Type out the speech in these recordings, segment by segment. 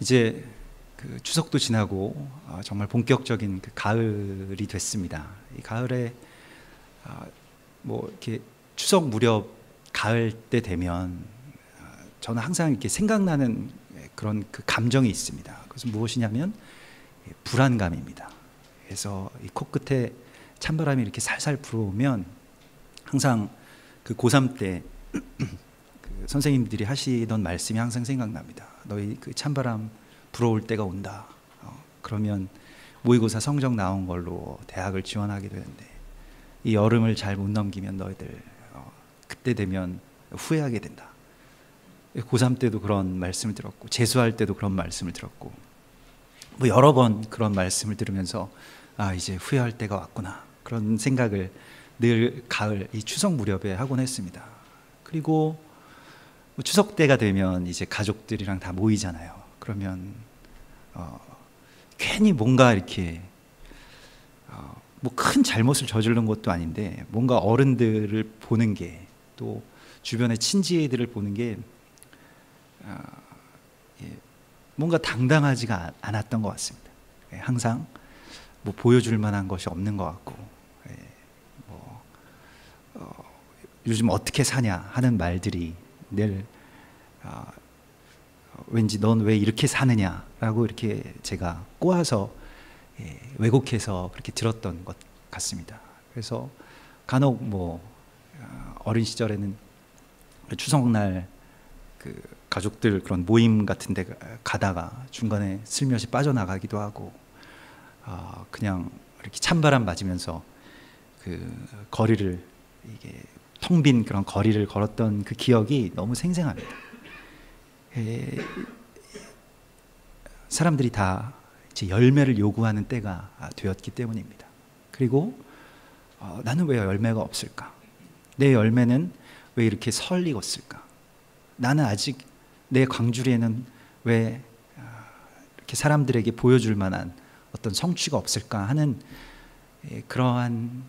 이제 그 추석도 지나고 정말 본격적인 그 가을이 됐습니다. 이 가을에 뭐 이렇게 추석 무렵 가을 때 되면 저는 항상 이렇게 생각나는 그런 그 감정이 있습니다. 그것은 무엇이냐면 불안감입니다. 그래서 이 코끝에 찬바람이 이렇게 살살 불어오면 항상 그 고3 때 그 선생님들이 하시던 말씀이 항상 생각납니다. 너희 그 찬바람 불어올 때가 온다. 그러면 모의고사 성적 나온 걸로 대학을 지원하게 되는데 이 여름을 잘 못 넘기면 너희들 그때 되면 후회하게 된다. 고3 때도 그런 말씀을 들었고 재수할 때도 그런 말씀을 들었고 뭐 여러 번 그런 말씀을 들으면서 이제 후회할 때가 왔구나 그런 생각을 늘 가을 이 추석 무렵에 하곤 했습니다. 그리고 뭐 추석 때가 되면 이제 가족들이랑 다 모이잖아요. 그러면 괜히 뭔가 이렇게 뭐 큰 잘못을 저지른 것도 아닌데 뭔가 어른들을 보는 게 또 주변의 친지들을 보는 게 뭔가 당당하지가 않았던 것 같습니다. 항상 뭐 보여줄 만한 것이 없는 것 같고 요즘 어떻게 사냐 하는 말들이 늘 왠지 넌 왜 이렇게 사느냐라고 이렇게 제가 꼬아서 왜곡해서 그렇게 들었던 것 같습니다. 그래서 간혹 뭐 어린 시절에는 추석날 그 가족들 그런 모임 같은 데 가다가 중간에 슬며시 빠져나가기도 하고 그냥 이렇게 찬바람 맞으면서 그 거리를 이게 텅 빈 그런 거리를 걸었던 그 기억이 너무 생생합니다. 사람들이 다 이제 열매를 요구하는 때가 되었기 때문입니다. 그리고 나는 왜 열매가 없을까? 내 열매는 왜 이렇게 설익었을까? 나는 아직 내 광주리에는 왜 이렇게 사람들에게 보여줄 만한 어떤 성취가 없을까 하는 그러한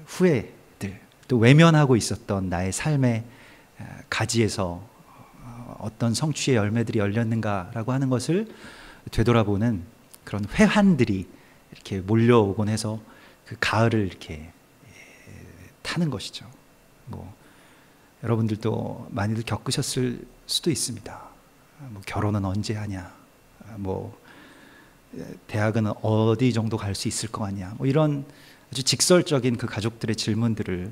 후회들, 또 외면하고 있었던 나의 삶의 가지에서 어떤 성취의 열매들이 열렸는가라고 하는 것을 되돌아보는 그런 회한들이 이렇게 몰려오곤 해서 그 가을을 이렇게 타는 것이죠. 뭐 여러분들도 많이들 겪으셨을 수도 있습니다. 뭐 결혼은 언제 하냐, 뭐 대학은 어디 정도 갈 수 있을 것 같냐, 뭐 이런 아주 직설적인 그 가족들의 질문들을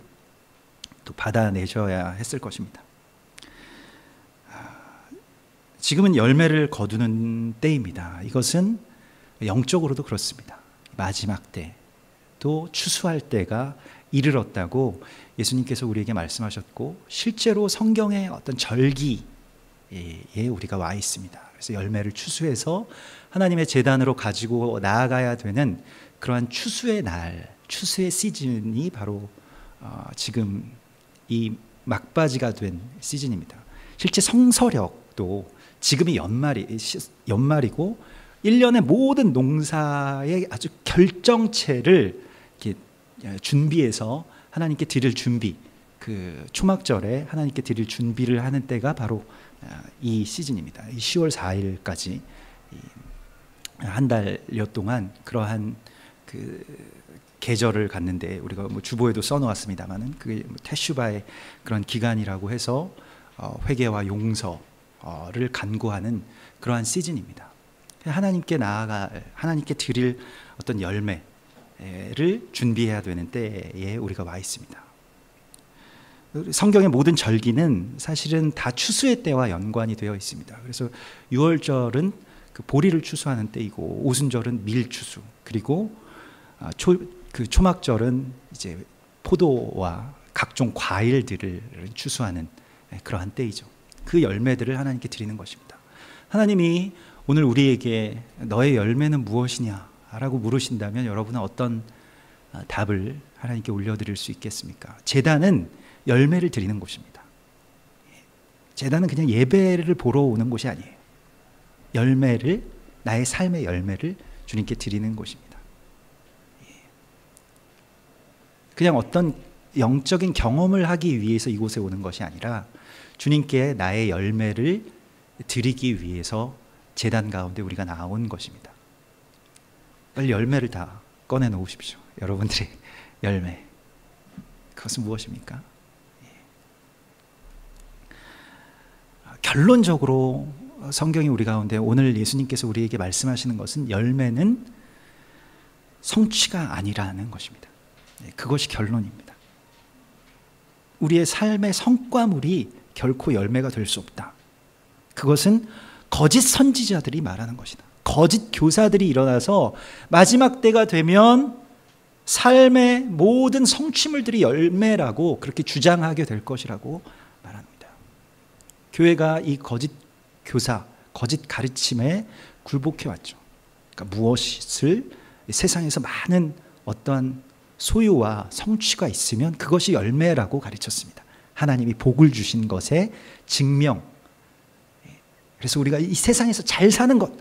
또 받아내셔야 했을 것입니다. 지금은 열매를 거두는 때입니다. 이것은 영적으로도 그렇습니다. 마지막 때, 또 추수할 때가 이르렀다고 예수님께서 우리에게 말씀하셨고 실제로 성경의 어떤 절기에 우리가 와 있습니다. 그래서 열매를 추수해서 하나님의 제단으로 가지고 나아가야 되는 그러한 추수의 날, 추수의 시즌이 바로 지금 이 막바지가 된 시즌입니다. 실제 성서력도 지금이 연말이고 1년의 모든 농사의 아주 결정체를 이렇게 준비해서 하나님께 드릴 준비, 그 초막절에 하나님께 드릴 준비를 하는 때가 바로 이 시즌입니다. 10월 4일까지 한 달여 동안 그러한 그 계절을 갖는데 우리가 뭐 주보에도 써놓았습니다만은 그게 테슈바의 그런 기간이라고 해서 회개와 용서를 간구하는 그러한 시즌입니다. 하나님께 하나님께 드릴 어떤 열매를 준비해야 되는 때에 우리가 와 있습니다. 성경의 모든 절기는 사실은 다 추수의 때와 연관이 되어 있습니다. 그래서 6월절은 그 보리를 추수하는 때이고 오순절은 밀 추수, 그리고 그 초막절은 이제 포도와 각종 과일들을 추수하는 그러한 때이죠. 그 열매들을 하나님께 드리는 것입니다. 하나님이 오늘 우리에게 너의 열매는 무엇이냐 라고 물으신다면 여러분은 어떤 답을 하나님께 올려드릴 수 있겠습니까? 제단은 열매를 드리는 곳입니다. 제단은 그냥 예배를 보러 오는 곳이 아니에요. 열매를, 나의 삶의 열매를 주님께 드리는 곳입니다. 그냥 어떤 영적인 경험을 하기 위해서 이곳에 오는 것이 아니라 주님께 나의 열매를 드리기 위해서 제단 가운데 우리가 나온 것입니다. 빨리 열매를 다 꺼내 놓으십시오. 여러분들의 열매. 그것은 무엇입니까? 결론적으로 성경이 우리 가운데 오늘 예수님께서 우리에게 말씀하시는 것은 열매는 성취가 아니라는 것입니다. 그것이 결론입니다. 우리의 삶의 성과물이 결코 열매가 될 수 없다. 그것은 거짓 선지자들이 말하는 것이다. 거짓 교사들이 일어나서 마지막 때가 되면 삶의 모든 성취물들이 열매라고 그렇게 주장하게 될 것이라고 말합니다. 교회가 이 거짓 교사, 거짓 가르침에 굴복해 왔죠. 그러니까 무엇을 세상에서 많은 어떠한 소유와 성취가 있으면 그것이 열매라고 가르쳤습니다. 하나님이 복을 주신 것의 증명. 그래서 우리가 이 세상에서 잘 사는 것,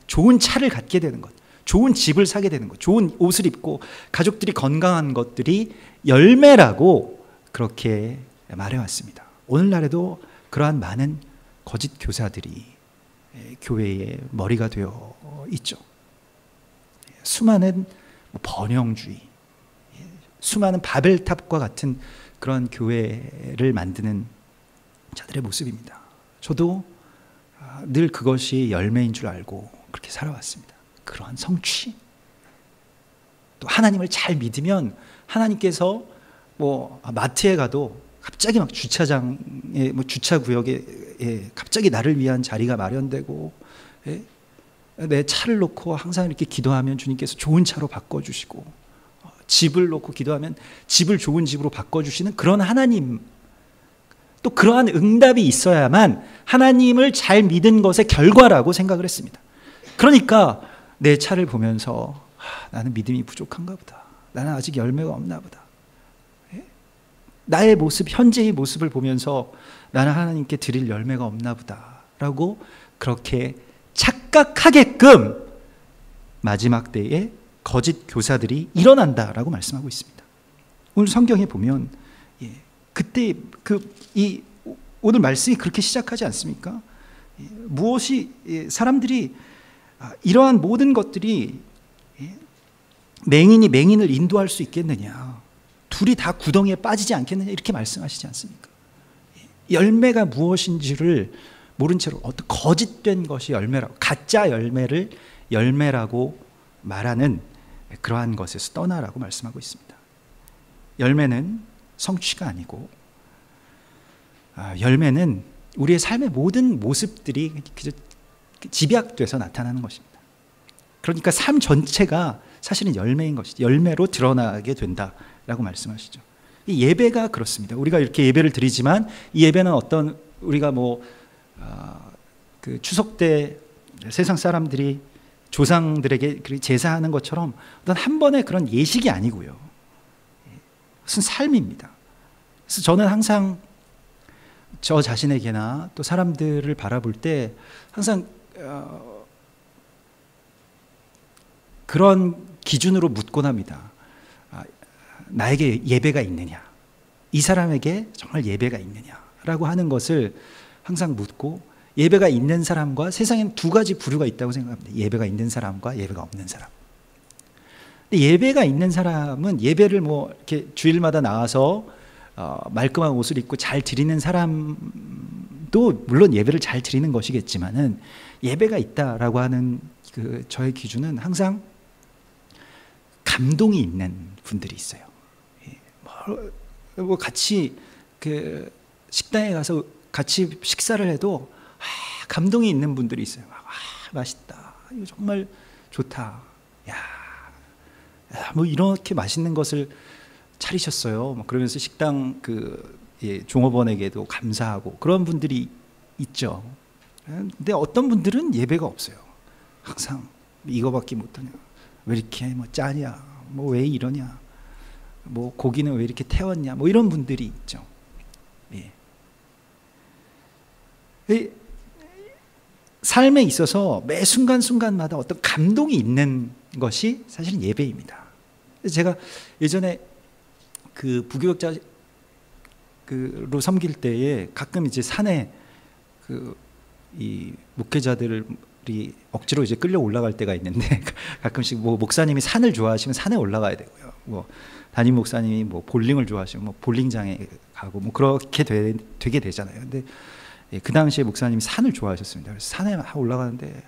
좋은 차를 갖게 되는 것, 좋은 집을 사게 되는 것, 좋은 옷을 입고 가족들이 건강한 것들이 열매라고 그렇게 말해왔습니다. 오늘날에도 그러한 많은 거짓 교사들이 교회의 머리가 되어 있죠. 수많은 번영주의, 수많은 바벨탑과 같은 그런 교회를 만드는 자들의 모습입니다. 저도 늘 그것이 열매인 줄 알고 그렇게 살아왔습니다. 그러한 성취. 또 하나님을 잘 믿으면 하나님께서 마트에 가도 갑자기 막 주차장에 주차 구역에 갑자기 나를 위한 자리가 마련되고, 내 차를 놓고 항상 이렇게 기도하면 주님께서 좋은 차로 바꿔주시고, 집을 놓고 기도하면 집을 좋은 집으로 바꿔주시는 그런 하나님, 또 그러한 응답이 있어야만 하나님을 잘 믿은 것의 결과라고 생각을 했습니다. 그러니까 내 차를 보면서 나는 믿음이 부족한가 보다, 나는 아직 열매가 없나 보다, 나의 모습, 현재의 모습을 보면서 나는 하나님께 드릴 열매가 없나 보다 라고 그렇게 착각하게끔 마지막 때에 거짓 교사들이 일어난다라고 말씀하고 있습니다. 오늘 성경에 보면 그때 오늘 말씀이 그렇게 시작하지 않습니까? 무엇이 사람들이 이러한 모든 것들이 맹인이 맹인을 인도할 수 있겠느냐, 둘이 다 구덩이에 빠지지 않겠느냐, 이렇게 말씀하시지 않습니까? 열매가 무엇인지를 모른 채로 어떤 거짓된 것이 열매라고, 가짜 열매를 열매라고 말하는 그러한 것에서 떠나라고 말씀하고 있습니다. 열매는 성취가 아니고, 열매는 우리의 삶의 모든 모습들이 집약돼서 나타나는 것입니다. 그러니까 삶 전체가 사실은 열매인 것이죠. 열매로 드러나게 된다라고 말씀하시죠. 이 예배가 그렇습니다. 우리가 이렇게 예배를 드리지만 이 예배는 어떤, 우리가 그 추석 때 세상 사람들이 조상들에게 제사하는 것처럼 어떤 한 번의 그런 예식이 아니고요, 무슨 삶입니다. 그래서 저는 항상 저 자신에게나 또 사람들을 바라볼 때 항상 그런 기준으로 묻곤 합니다. 나에게 예배가 있느냐, 이 사람에게 정말 예배가 있느냐라고 하는 것을 항상 묻고, 예배가 있는 사람과, 세상엔 두 가지 부류가 있다고 생각합니다. 예배가 있는 사람과 예배가 없는 사람. 근데 예배가 있는 사람은 예배를 이렇게 주일마다 나와서 말끔한 옷을 입고 잘 드리는 사람도 물론 예배를 잘 드리는 것이겠지만은, 예배가 있다라고 하는 저의 기준은 항상 감동이 있는 분들이 있어요. 같이 식당에 가서 같이 식사를 해도 감동이 있는 분들이 있어요. 맛있다, 이거 정말 좋다, 이렇게 맛있는 것을 차리셨어요. 그러면서 식당 종업원에게도 감사하고 그런 분들이 있죠. 근데 어떤 분들은 예배가 없어요. 항상 이거밖에 못하냐, 왜 이렇게 짜냐, 왜 이러냐, 고기는 왜 이렇게 태웠냐, 이런 분들이 있죠. 삶에 있어서 매 순간순간마다 어떤 감동이 있는 것이 사실은 예배입니다. 제가 예전에 부교육자로 섬길 때에 가끔 이제 산에 이 목회자들을 사람들이 억지로 이제 끌려 올라갈 때가 있는데 가끔씩 뭐 목사님이 산을 좋아하시면 산에 올라가야 되고요. 뭐 담임 목사님이 뭐 볼링을 좋아하시면 뭐 볼링장에 가고 뭐 그렇게 되게 되잖아요. 근데 그 당시에 목사님이 산을 좋아하셨습니다. 그래서 산에 올라가는데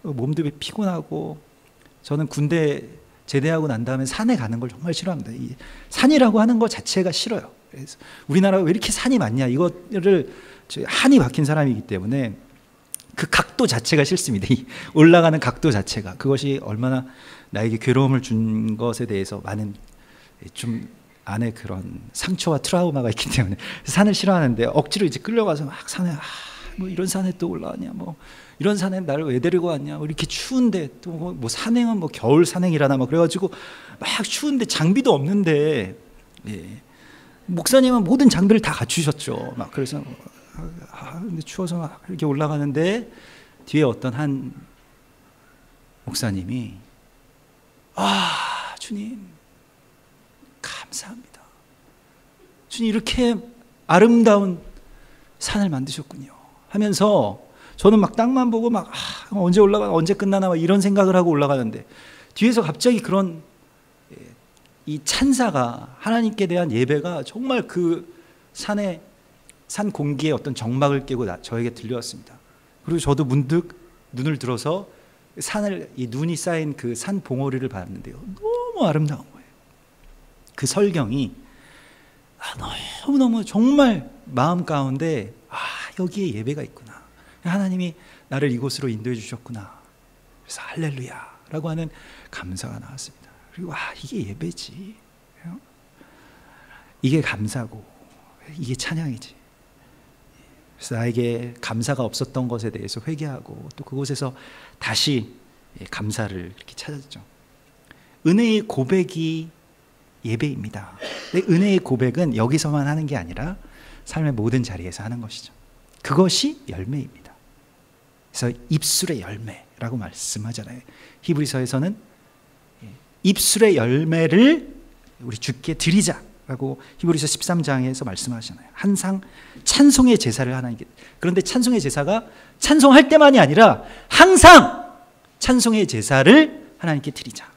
몸도 피곤하고, 저는 군대 제대하고 난 다음에 산에 가는 걸 정말 싫어합니다. 이 산이라고 하는 것 자체가 싫어요. 그래서 우리나라가 왜 이렇게 산이 많냐, 이거를 한이 박힌 사람이기 때문에 그 각도 자체가 싫습니다. 이 올라가는 각도 자체가, 그것이 얼마나 나에게 괴로움을 준 것에 대해서 많은 좀 안에 그런 상처와 트라우마가 있기 때문에 산을 싫어하는데, 억지로 이제 끌려가서 막 산에 뭐 이런 산에 또 올라가냐, 뭐 이런 산에 나를 왜 데리고 왔냐, 뭐 이렇게 추운데 또 뭐 산행은 뭐 겨울 산행이라나 뭐 그래가지고 막 추운데 장비도 없는데, 예. 목사님은 모든 장비를 다 갖추셨죠. 막 그래서 근데 추워서 막 이렇게 올라가는데 뒤에 어떤 한 목사님이 주님 감사합니다. 주님 이렇게 아름다운 산을 만드셨군요 하면서, 저는 막 땅만 보고 막 언제 올라가, 언제 끝나나 막 이런 생각을 하고 올라가는데, 뒤에서 갑자기 그런 이 찬사가, 하나님께 대한 예배가 정말 그 산의 산 공기의 어떤 정막을 깨고 저에게 들려왔습니다. 그리고 저도 문득 눈을 들어서 산을, 이 눈이 쌓인 그 산 봉우리를 봤는데요, 너무 아름다운 거예요. 그 설경이 너무너무 정말 마음 가운데 여기에 예배가 있구나, 하나님이 나를 이곳으로 인도해 주셨구나, 그래서 할렐루야 라고 하는 감사가 나왔습니다. 그리고 이게 예배지, 이게 감사고 이게 찬양이지. 그래서 나에게 감사가 없었던 것에 대해서 회개하고, 또 그곳에서 다시 감사를 이렇게 찾았죠. 은혜의 고백이 예배입니다. 근데 은혜의 고백은 여기서만 하는 게 아니라 삶의 모든 자리에서 하는 것이죠. 그것이 열매입니다. 그래서 입술의 열매라고 말씀하잖아요. 히브리서에서는 입술의 열매를 우리 주께 드리자라고 히브리서 13장에서 말씀하시잖아요. 항상 찬송의 제사를 하나님께. 그런데 찬송의 제사가 찬송할 때만이 아니라 항상 찬송의 제사를 하나님께 드리자.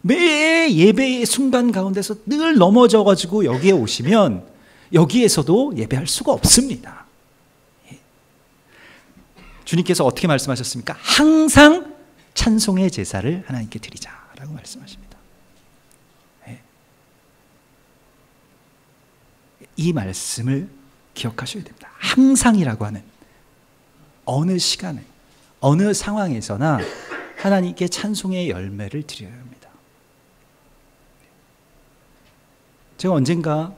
매 예배의 순간 가운데서 늘 넘어져가지고 여기에 오시면 여기에서도 예배할 수가 없습니다. 주님께서 어떻게 말씀하셨습니까? 항상 찬송의 제사를 하나님께 드리자라고 말씀하십니다. 이 말씀을 기억하셔야 됩니다. 항상이라고 하는, 어느 시간에 어느 상황에서나 하나님께 찬송의 열매를 드려야 합니다. 제가 언젠가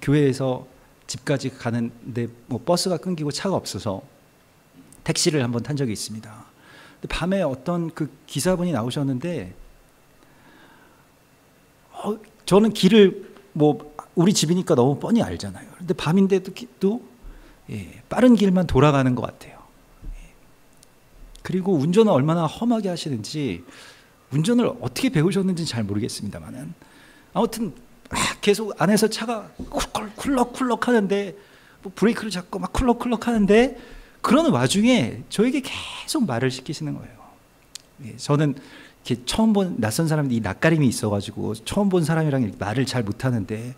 교회에서 집까지 가는데 뭐 버스가 끊기고 차가 없어서 택시를 한번 탄 적이 있습니다. 밤에 어떤 그 기사분이 나오셨는데, 저는 길을 뭐 우리 집이니까 너무 뻔히 알잖아요. 근데 밤인데도 빠른 길만 돌아가는 것 같아요. 그리고 운전을 얼마나 험하게 하시는지, 운전을 어떻게 배우셨는지 잘 모르겠습니다만은, 아무튼 계속 안에서 차가 쿨럭쿨럭 하는데, 뭐 브레이크를 잡고 막 쿨럭쿨럭 하는데, 그러는 와중에 저에게 계속 말을 시키시는 거예요. 저는 이렇게 처음 본 낯선 사람이 이 낯가림이 있어가지고 처음 본 사람이랑 말을 잘 못하는데,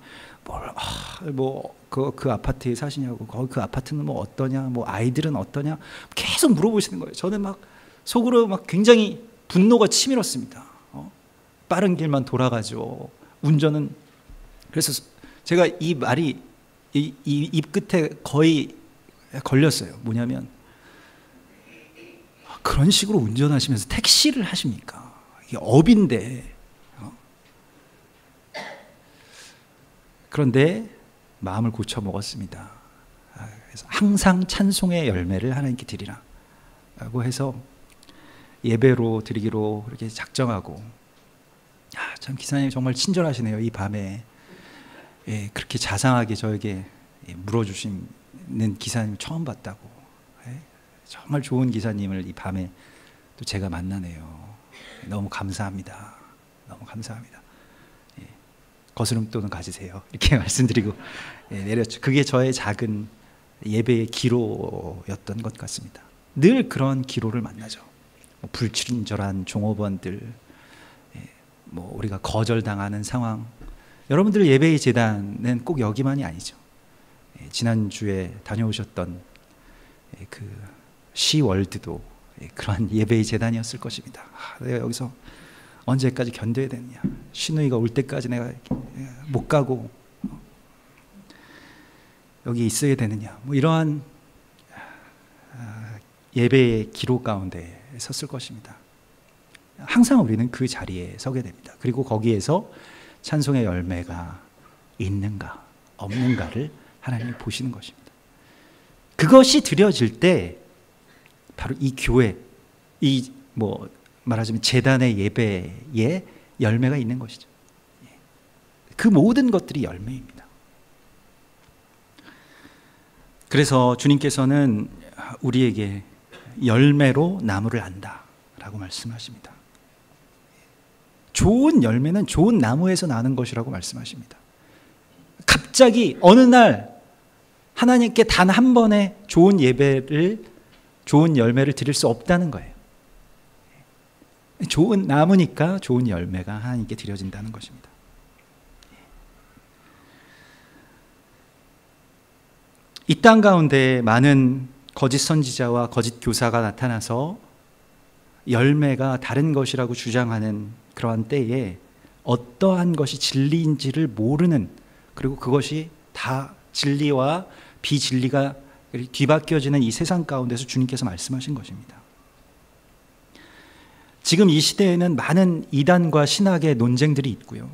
그 아파트에 사시냐고, 그 아파트는 뭐 어떠냐, 뭐 아이들은 어떠냐, 계속 물어보시는 거예요. 저는 막 속으로 막 굉장히 분노가 치밀었습니다. 빠른 길만 돌아가죠. 운전은. 그래서 제가 이 말이 입 끝에 거의 걸렸어요. 뭐냐면, 그런 식으로 운전하시면서 택시를 하십니까? 이게 업인데. 그런데 마음을 고쳐 먹었습니다. 그래서 항상 찬송의 열매를 하나님께 드리라 라고 해서 예배로 드리기로 이렇게 작정하고, 참 기사님 정말 친절하시네요. 이 밤에 그렇게 자상하게 저에게 물어주시는 기사님 처음 봤다고. 정말 좋은 기사님을 이 밤에 또 제가 만나네요. 너무 감사합니다. 너무 감사합니다. 거스름 돈은 가지세요. 이렇게 말씀드리고 내렸죠. 그게 저의 작은 예배의 기로였던 것 같습니다. 늘 그런 기로를 만나죠. 불친절한 종업원들, 뭐 우리가 거절당하는 상황. 여러분들 예배의 제단은 꼭 여기만이 아니죠. 지난주에 다녀오셨던 그 시월드도 그러한 예배의 제단이었을 것입니다. 내가 여기서 언제까지 견뎌야 되느냐, 신우이가 올 때까지 내가 못 가고 여기 있어야 되느냐, 뭐 이러한 예배의 기로 가운데 섰을 것입니다. 항상 우리는 그 자리에 서게 됩니다. 그리고 거기에서 찬송의 열매가 있는가 없는가를 하나님이 보시는 것입니다. 그것이 드려질 때 바로 이 교회, 이 뭐 말하자면 제단의 예배에 열매가 있는 것이죠. 그 모든 것들이 열매입니다. 그래서 주님께서는 우리에게 열매로 나무를 안다 라고 말씀하십니다. 좋은 열매는 좋은 나무에서 나는 것이라고 말씀하십니다. 갑자기 어느 날 하나님께 단 한 번의 좋은 예배를, 좋은 열매를 드릴 수 없다는 거예요. 좋은 나무니까 좋은 열매가 하나님께 드려진다는 것입니다. 이 땅 가운데 많은 거짓 선지자와 거짓 교사가 나타나서 열매가 다른 것이라고 주장하는 그러한 때에 어떠한 것이 진리인지를 모르는, 그리고 그것이 다 진리와 비진리가 뒤바뀌어지는 이 세상 가운데서 주님께서 말씀하신 것입니다. 지금 이 시대에는 많은 이단과 신학의 논쟁들이 있고요.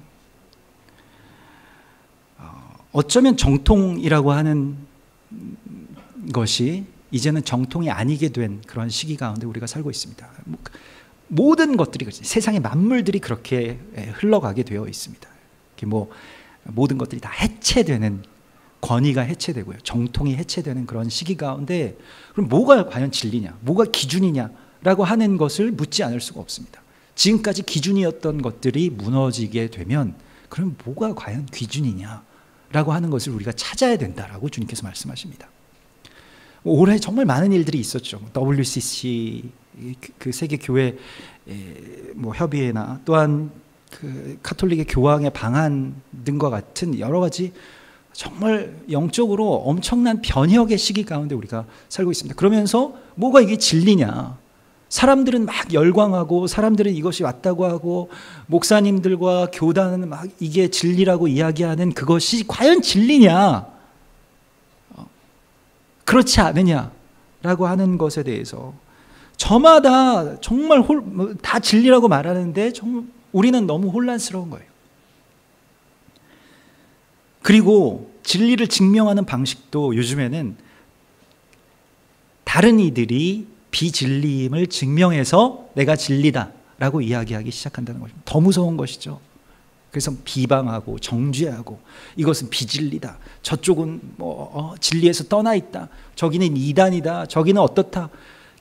어쩌면 정통이라고 하는 것이 이제는 정통이 아니게 된 그런 시기 가운데 우리가 살고 있습니다. 모든 것들이, 세상의 만물들이 그렇게 흘러가게 되어 있습니다. 뭐 모든 것들이 다 해체되는, 권위가 해체되고요, 정통이 해체되는 그런 시기 가운데, 그럼 뭐가 과연 진리냐, 뭐가 기준이냐라고 하는 것을 묻지 않을 수가 없습니다. 지금까지 기준이었던 것들이 무너지게 되면 그럼 뭐가 과연 기준이냐라고 하는 것을 우리가 찾아야 된다라고 주님께서 말씀하십니다. 올해 정말 많은 일들이 있었죠. WCC, 그 세계 교회 뭐 협의회나 또한 그 카톨릭의 교황의 방한 등과 같은 여러 가지 정말 영적으로 엄청난 변혁의 시기 가운데 우리가 살고 있습니다. 그러면서 뭐가 이게 진리냐? 사람들은 막 열광하고, 사람들은 이것이 맞다고 하고, 목사님들과 교단은 막 이게 진리라고 이야기하는 그것이 과연 진리냐? 그렇지 않느냐라고 하는 것에 대해서 저마다 정말 다 진리라고 말하는데 정말 우리는 너무 혼란스러운 거예요. 그리고 진리를 증명하는 방식도 요즘에는 다른 이들이 비진리임을 증명해서 내가 진리다라고 이야기하기 시작한다는 것입니다. 더 무서운 것이죠. 그래서 비방하고 정죄하고, 이것은 비진리다, 저쪽은 뭐 진리에서 떠나 있다, 저기는 이단이다, 저기는 어떻다,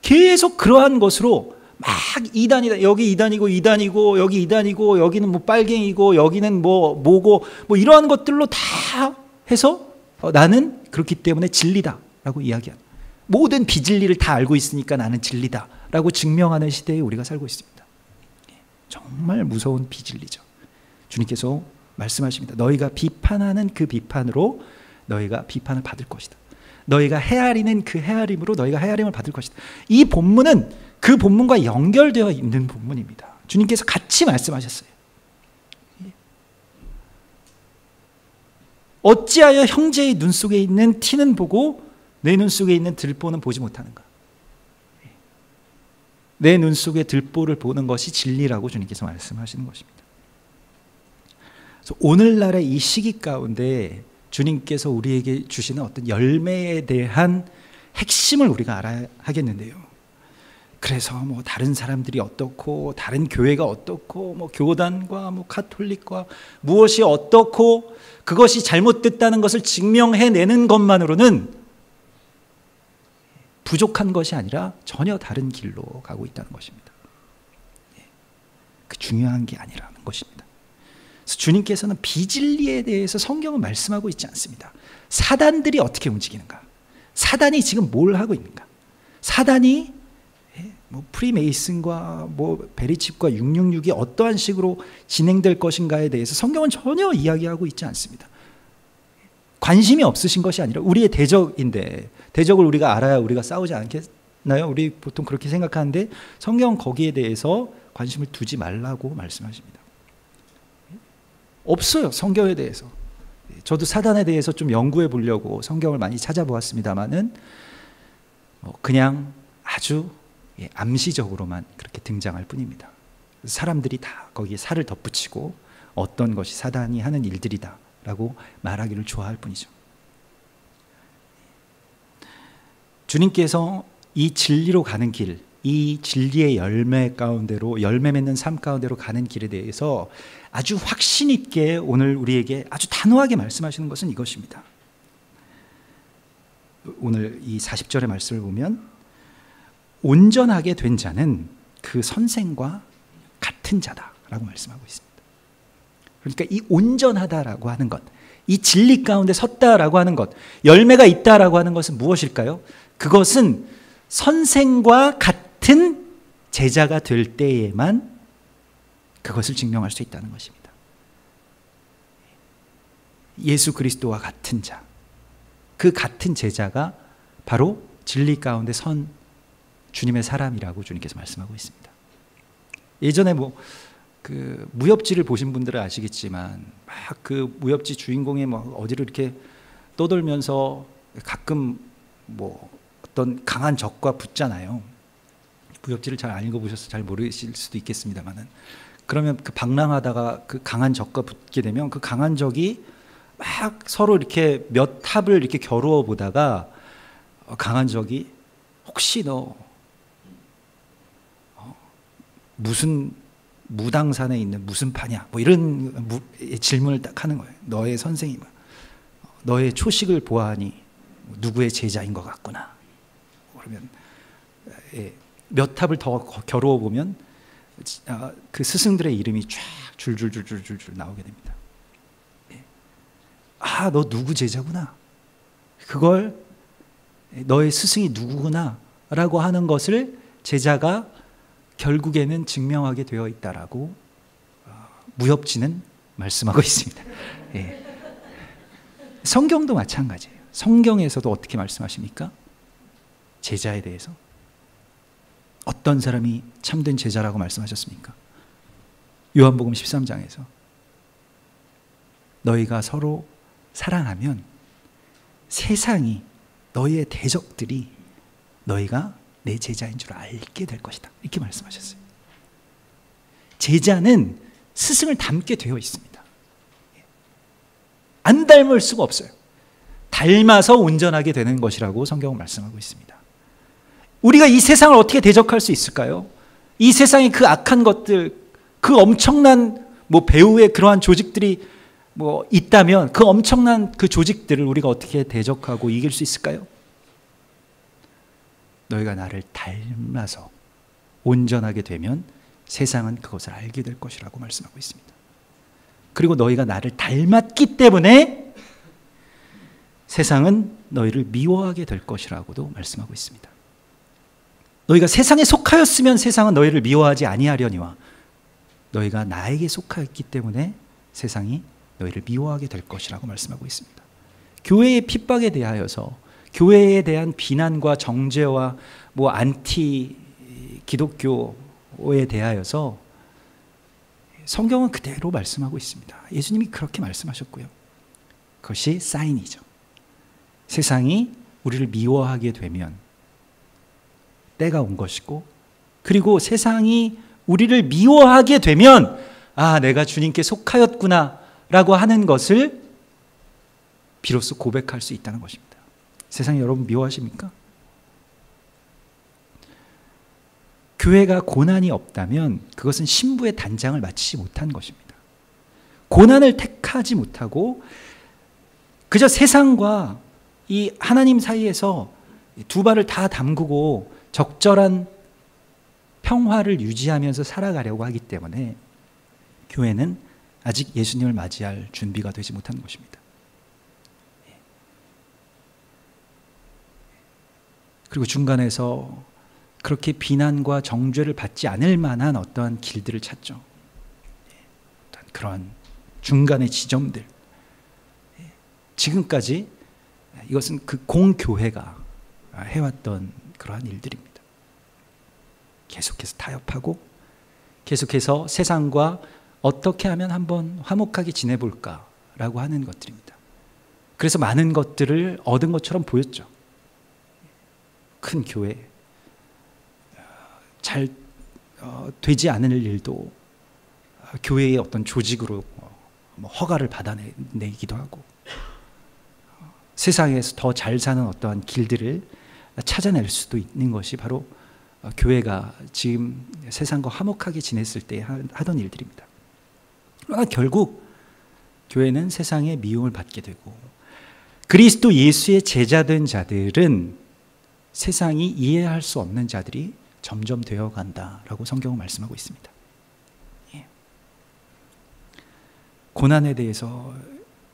계속 그러한 것으로 막 이단이다, 여기 이단이고 이단이고 여기 이단이고 여기는 뭐 빨갱이고 여기는 뭐고 뭐 이러한 것들로 다 해서 나는 그렇기 때문에 진리다라고 이야기하는, 모든 비진리를 다 알고 있으니까 나는 진리다라고 증명하는 시대에 우리가 살고 있습니다. 정말 무서운 비진리죠. 주님께서 말씀하십니다. 너희가 비판하는 그 비판으로 너희가 비판을 받을 것이다. 너희가 헤아리는 그 헤아림으로 너희가 헤아림을 받을 것이다. 이 본문은 그 본문과 연결되어 있는 본문입니다. 주님께서 같이 말씀하셨어요. 어찌하여 형제의 눈 속에 있는 티는 보고 내 눈 속에 있는 들보는 보지 못하는가? 내 눈 속에 들보를 보는 것이 진리라고 주님께서 말씀하시는 것입니다. 그래서 오늘날의 이 시기 가운데 주님께서 우리에게 주시는 어떤 열매에 대한 핵심을 우리가 알아야 하겠는데요. 그래서 뭐 다른 사람들이 어떻고, 다른 교회가 어떻고, 뭐 교단과 뭐 가톨릭과 무엇이 어떻고, 그것이 잘못됐다는 것을 증명해내는 것만으로는 부족한 것이 아니라 전혀 다른 길로 가고 있다는 것입니다. 그 중요한 게 아니라는 것입니다. 그래서 주님께서는 비진리에 대해서 성경은 말씀하고 있지 않습니다. 사단들이 어떻게 움직이는가, 사단이 지금 뭘 하고 있는가? 사단이 뭐 프리메이슨과 뭐 베리칩과 666이 어떠한 식으로 진행될 것인가에 대해서 성경은 전혀 이야기하고 있지 않습니다. 관심이 없으신 것이 아니라 우리의 대적인데, 대적을 우리가 알아야 우리가 싸우지 않겠나요? 우리 보통 그렇게 생각하는데 성경은 거기에 대해서 관심을 두지 말라고 말씀하십니다. 없어요, 성경에 대해서. 저도 사단에 대해서 좀 연구해 보려고 성경을 많이 찾아보았습니다만은 그냥 아주 암시적으로만 그렇게 등장할 뿐입니다. 사람들이 다 거기에 살을 덧붙이고 어떤 것이 사단이 하는 일들이다 라고 말하기를 좋아할 뿐이죠. 주님께서 이 진리로 가는 길, 이 진리의 열매 가운데로, 열매 맺는 삶 가운데로 가는 길에 대해서 아주 확신 있게 오늘 우리에게 아주 단호하게 말씀하시는 것은 이것입니다. 오늘 이 40절의 말씀을 보면 온전하게 된 자는 그 선생과 같은 자다라고 말씀하고 있습니다. 그러니까 이 온전하다라고 하는 것, 이 진리 가운데 섰다라고 하는 것, 열매가 있다라고 하는 것은 무엇일까요? 그것은 선생과 같은 제자가 될 때에만 그것을 증명할 수 있다는 것입니다. 예수 그리스도와 같은 자, 그 같은 제자가 바로 진리 가운데 선 주님의 사람이라고 주님께서 말씀하고 있습니다. 예전에 그 무협지를 보신 분들은 아시겠지만 막 그 무협지 주인공이 막 어디로 이렇게 떠돌면서 가끔 뭐 어떤 강한 적과 붙잖아요. 무협지를 잘 안 읽어보셔서 잘 모르실 수도 있겠습니다만은, 그러면 그 방랑하다가 그 강한 적과 붙게 되면 그 강한 적이 막 서로 이렇게 몇 탑을 이렇게 겨루어 보다가 강한 적이 혹시 너 무슨 무당산에 있는 무슨 파냐, 뭐 이런 질문을 딱 하는 거예요. 너의 선생님, 너의 초식을 보아하니 누구의 제자인 것 같구나. 그러면 몇 탑을 더 겨루어 보면 그 스승들의 이름이 쫙 줄줄줄줄줄 나오게 됩니다. 아, 너 누구 제자구나. 그걸 너의 스승이 누구구나 라고 하는 것을 제자가 결국에는 증명하게 되어 있다라고 무협지는 말씀하고 있습니다. 성경도 마찬가지예요. 성경에서도 어떻게 말씀하십니까? 제자에 대해서 어떤 사람이 참된 제자라고 말씀하셨습니까? 요한복음 13장에서 너희가 서로 사랑하면 세상이, 너희의 대적들이 너희가 내 제자인 줄 알게 될 것이다, 이렇게 말씀하셨어요. 제자는 스승을 닮게 되어 있습니다. 안 닮을 수가 없어요. 닮아서 온전하게 되는 것이라고 성경은 말씀하고 있습니다. 우리가 이 세상을 어떻게 대적할 수 있을까요? 이 세상의 그 악한 것들, 그 엄청난 배후의 그러한 조직들이 있다면 그 엄청난 그 조직들을 우리가 어떻게 대적하고 이길 수 있을까요? 너희가 나를 닮아서 온전하게 되면 세상은 그것을 알게 될 것이라고 말씀하고 있습니다. 그리고 너희가 나를 닮았기 때문에 세상은 너희를 미워하게 될 것이라고도 말씀하고 있습니다. 너희가 세상에 속하였으면 세상은 너희를 미워하지 아니하려니와 너희가 나에게 속하였기 때문에 세상이 너희를 미워하게 될 것이라고 말씀하고 있습니다. 교회의 핍박에 대하여서, 교회에 대한 비난과 정죄와 안티 기독교에 대하여서 성경은 그대로 말씀하고 있습니다. 예수님이 그렇게 말씀하셨고요. 그것이 사인이죠. 세상이 우리를 미워하게 되면 때가 온 것이고, 그리고 세상이 우리를 미워하게 되면 아, 내가 주님께 속하였구나 라고 하는 것을 비로소 고백할 수 있다는 것입니다. 세상이 여러분 미워하십니까? 교회가 고난이 없다면 그것은 신부의 단장을 마치지 못한 것입니다. 고난을 택하지 못하고 그저 세상과 이 하나님 사이에서 두 발을 다 담그고 적절한 평화를 유지하면서 살아가려고 하기 때문에 교회는 아직 예수님을 맞이할 준비가 되지 못한 것입니다. 그리고 중간에서 그렇게 비난과 정죄를 받지 않을 만한 어떠한 길들을 찾죠. 그런 중간의 지점들, 지금까지 이것은 그 공교회가 해왔던 그러한 일들입니다. 계속해서 타협하고 계속해서 세상과 어떻게 하면 한번 화목하게 지내볼까라고 하는 것들입니다. 그래서 많은 것들을 얻은 것처럼 보였죠. 큰 교회, 잘 되지 않을 일도 교회의 어떤 조직으로 허가를 받아내기도 하고, 세상에서 더 잘 사는 어떠한 길들을 찾아낼 수도 있는 것이 바로 교회가 지금 세상과 화목하게 지냈을 때 하던 일들입니다. 그러나 결국 교회는 세상의 미움을 받게 되고, 그리스도 예수의 제자된 자들은 세상이 이해할 수 없는 자들이 점점 되어간다라고 성경은 말씀하고 있습니다. 고난에 대해서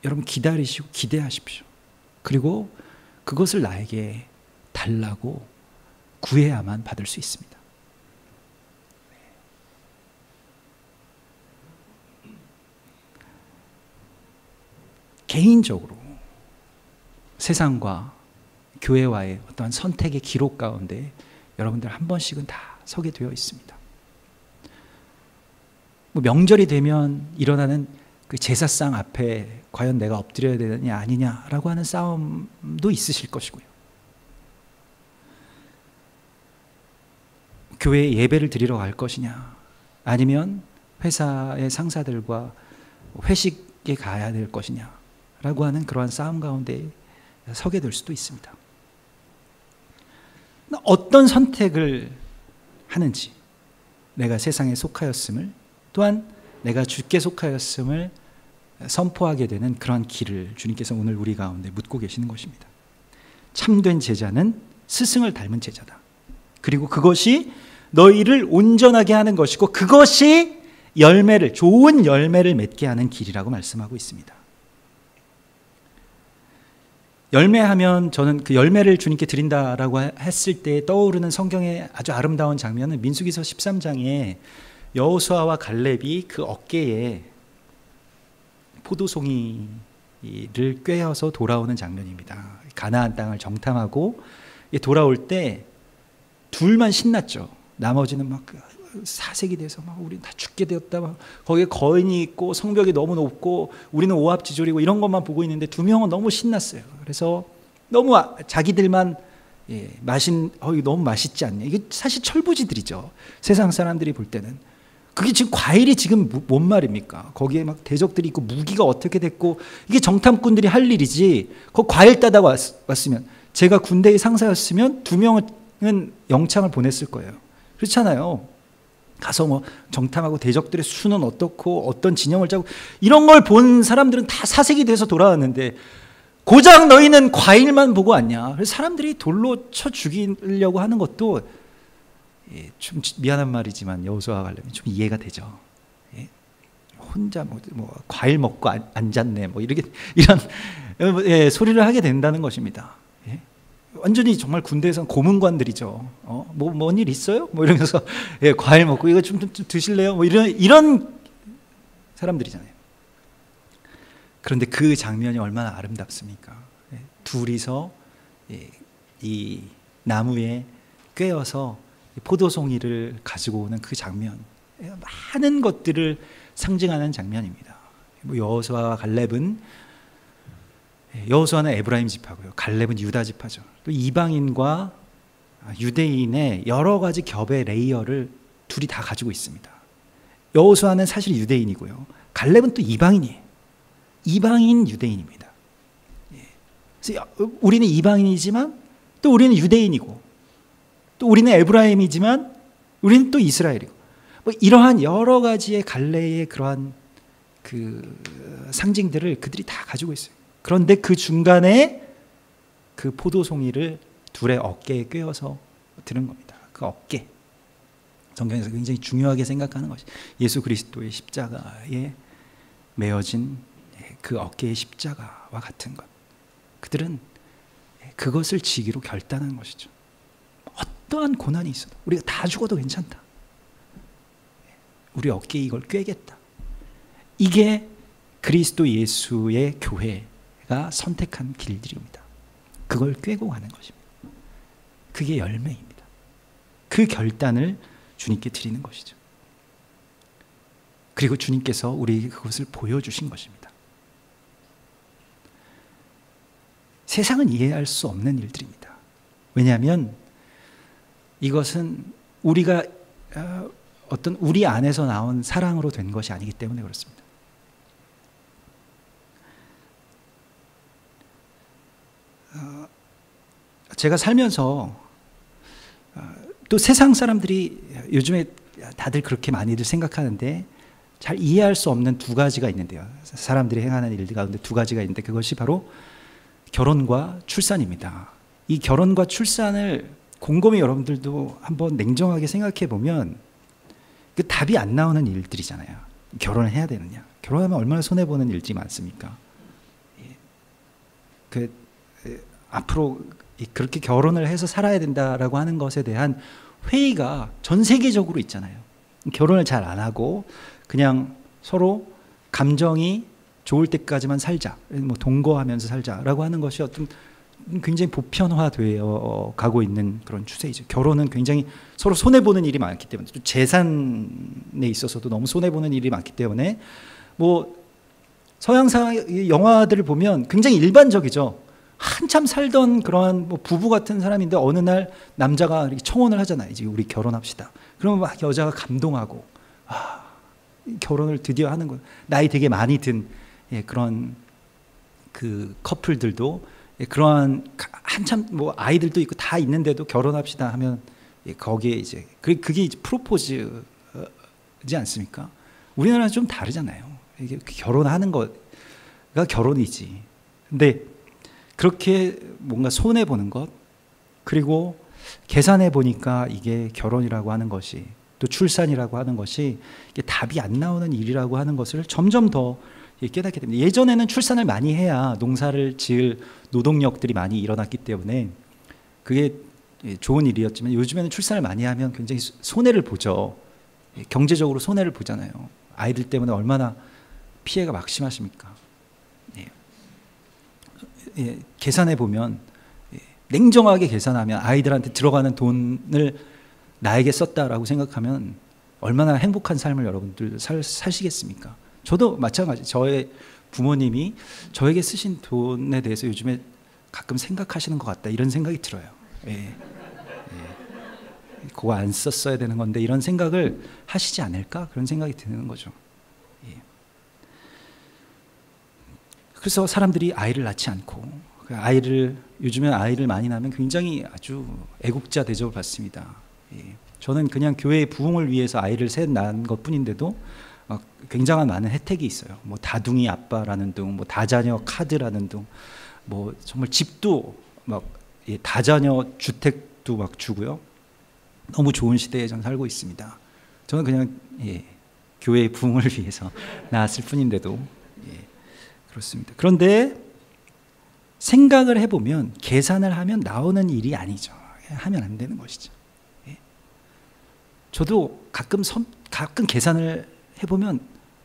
여러분 기다리시고 기대하십시오. 그리고 그것을 나에게 달라고 구해야만 받을 수 있습니다. 개인적으로 세상과 교회와의 어떠한 선택의 기록 가운데 여러분들 한 번씩은 다 서게 되어 있습니다. 명절이 되면 일어나는 그 제사상 앞에 과연 내가 엎드려야 되느냐 아니냐라고 하는 싸움도 있으실 것이고요. 교회에 예배를 드리러 갈 것이냐, 아니면 회사의 상사들과 회식에 가야 될 것이냐라고 하는 그러한 싸움 가운데 서게 될 수도 있습니다. 어떤 선택을 하는지, 내가 세상에 속하였음을, 또한 내가 주께 속하였음을 선포하게 되는 그러한 길을 주님께서 오늘 우리 가운데 묻고 계시는 것입니다. 참된 제자는 스승을 닮은 제자다. 그리고 그것이 너희를 온전하게 하는 것이고, 그것이 열매를, 좋은 열매를 맺게 하는 길이라고 말씀하고 있습니다. 열매하면 저는 그 열매를 주님께 드린다라고 했을 때 떠오르는 성경의 아주 아름다운 장면은 민수기서 13장에 여호수아와 갈렙이 그 어깨에 포도송이를 꿰어서 돌아오는 장면입니다. 가나안 땅을 정탐하고 돌아올 때 둘만 신났죠. 나머지는 막 사색이 돼서 막 우리 다 죽게 되었다, 막 거기에 거인이 있고 성벽이 너무 높고 우리는 오합지졸이고 이런 것만 보고 있는데 두 명은 너무 신났어요. 그래서 너무 자기들만 너무 맛있지 않냐. 이게 사실 철부지들이죠. 세상 사람들이 볼 때는. 그게 지금 과일이 지금 뭔 말입니까? 거기에 막 대적들이 있고 무기가 어떻게 됐고, 이게 정탐꾼들이 할 일이지. 그 과일 따다가 왔으면, 제가 군대의 상사였으면 두 명은 영창을 보냈을 거예요. 그렇잖아요. 가서 뭐 정탐하고 대적들의 수는 어떻고 어떤 진영을 짜고 이런 걸 본 사람들은 다 사색이 돼서 돌아왔는데, 고작 너희는 과일만 보고 왔냐. 그래서 사람들이 돌로 쳐 죽이려고 하는 것도 좀 미안한 말이지만 여호수아가 가려면 좀 이해가 되죠. 혼자 뭐 과일 먹고 앉았네 뭐 이런 소리를 하게 된다는 것입니다. 완전히 정말 군대에서는 고문관들이죠. 뭔 일 있어요? 뭐 이러면서 과일 먹고 이거 좀 드실래요? 뭐 이런 사람들이잖아요. 그런데 그 장면이 얼마나 아름답습니까? 둘이서 이 나무에 꿰어서 포도송이를 가지고 오는 그 장면, 많은 것들을 상징하는 장면입니다. 여호수아와 갈렙은, 여호수아는 에브라임 지파고요, 갈렙은 유다 지파죠. 또 이방인과 유대인의 여러 가지 겹의 레이어를 둘이 다 가지고 있습니다. 여호수아는 사실 유대인이고요, 갈렙은 또 이방인이에요. 이방인 유대인입니다. 그래서 우리는 이방인이지만 또 우리는 유대인이고, 또 우리는 에브라임이지만 우리는 또 이스라엘이고, 뭐 이러한 여러 가지의 갈래의 그러한 그 상징들을 그들이 다 가지고 있어요. 그런데 그 중간에 그 포도송이를 둘의 어깨에 꿰어서 드는 겁니다. 그 어깨, 성경에서 굉장히 중요하게 생각하는 것이 예수 그리스도의 십자가에 메어진 그 어깨의 십자가와 같은 것. 그들은 그것을 지기로 결단한 것이죠. 어떠한 고난이 있어도 우리가 다 죽어도 괜찮다. 우리 어깨에 이걸 꿰겠다. 이게 그리스도 예수의 교회가 선택한 길들입니다. 그걸 꿰고 가는 것입니다. 그게 열매입니다. 그 결단을 주님께 드리는 것이죠. 그리고 주님께서 우리에게 그것을 보여주신 것입니다. 세상은 이해할 수 없는 일들입니다. 왜냐하면 이것은 우리가 어떤 우리 안에서 나온 사랑으로 된 것이 아니기 때문에 그렇습니다. 제가 살면서 또 세상 사람들이 요즘에 다들 그렇게 많이들 생각하는데 잘 이해할 수 없는 두 가지가 있는데요. 사람들이 행하는 일들 가운데 두 가지가 있는데 그것이 바로 결혼과 출산입니다. 이 결혼과 출산을 곰곰이 여러분들도 한번 냉정하게 생각해 보면 그 답이 안 나오는 일들이잖아요. 결혼을 해야 되느냐? 결혼하면 얼마나 손해보는 일들이 많습니까? 앞으로 그렇게 결혼을 해서 살아야 된다라고 하는 것에 대한 회의가 전 세계적으로 있잖아요. 결혼을 잘 안 하고 그냥 서로 감정이 좋을 때까지만 살자, 뭐 동거하면서 살자라고 하는 것이 어떤 굉장히 보편화되어 가고 있는 그런 추세이죠. 결혼은 굉장히 서로 손해보는 일이 많기 때문에, 또 재산에 있어서도 너무 손해보는 일이 많기 때문에, 뭐 서양사 영화들을 보면 굉장히 일반적이죠. 한참 살던 그러한 뭐 부부 같은 사람인데 어느 날 남자가 이렇게 청혼을 하잖아요. 이제 우리 결혼합시다. 그러면 막 여자가 감동하고, 결혼을 드디어 하는 거예요. 나이 되게 많이 든 그런 그 커플들도 그러한 한참 뭐 아이들도 있고 다 있는데도 결혼합시다 하면 거기에 이제 그게 이제 프로포즈지 않습니까? 우리나라는 좀 다르잖아요. 이게 결혼하는 거가 결혼이지. 근데 그렇게 뭔가 손해 보는 것, 그리고 계산해 보니까 이게 결혼이라고 하는 것이, 또 출산이라고 하는 것이 이게 답이 안 나오는 일이라고 하는 것을 점점 더 깨닫게 됩니다. 예전에는 출산을 많이 해야 농사를 지을 노동력들이 많이 일어났기 때문에 그게 좋은 일이었지만, 요즘에는 출산을 많이 하면 굉장히 손해를 보죠. 경제적으로 손해를 보잖아요. 아이들 때문에 얼마나 피해가 막심하십니까? 계산해 보면, 냉정하게 계산하면 아이들한테 들어가는 돈을 나에게 썼다라고 생각하면 얼마나 행복한 삶을 여러분들 사시겠습니까? 저도 마찬가지. 저의 부모님이 저에게 쓰신 돈에 대해서 요즘에 가끔 생각하시는 것 같다, 이런 생각이 들어요. 그거 안 썼어야 되는 건데, 이런 생각을 하시지 않을까, 그런 생각이 드는 거죠. 그래서 사람들이 아이를 낳지 않고, 요즘에 아이를 많이 낳으면 굉장히 아주 애국자 대접을 받습니다. 저는 그냥 교회의 부흥을 위해서 아이를 셋 낳은 것 뿐인데도 굉장한 많은 혜택이 있어요. 뭐 다둥이 아빠라는 둥, 뭐 다자녀 카드라는 둥, 뭐 정말 집도 막 다자녀 주택도 막 주고요. 너무 좋은 시대에 저는 살고 있습니다. 저는 그냥 교회의 부흥을 위해서 낳았을 뿐인데도 그렇습니다. 그런데 생각을 해보면, 계산을 하면 나오는 일이 아니죠. 하면 안 되는 것이죠. 저도 가끔 계산을 해보면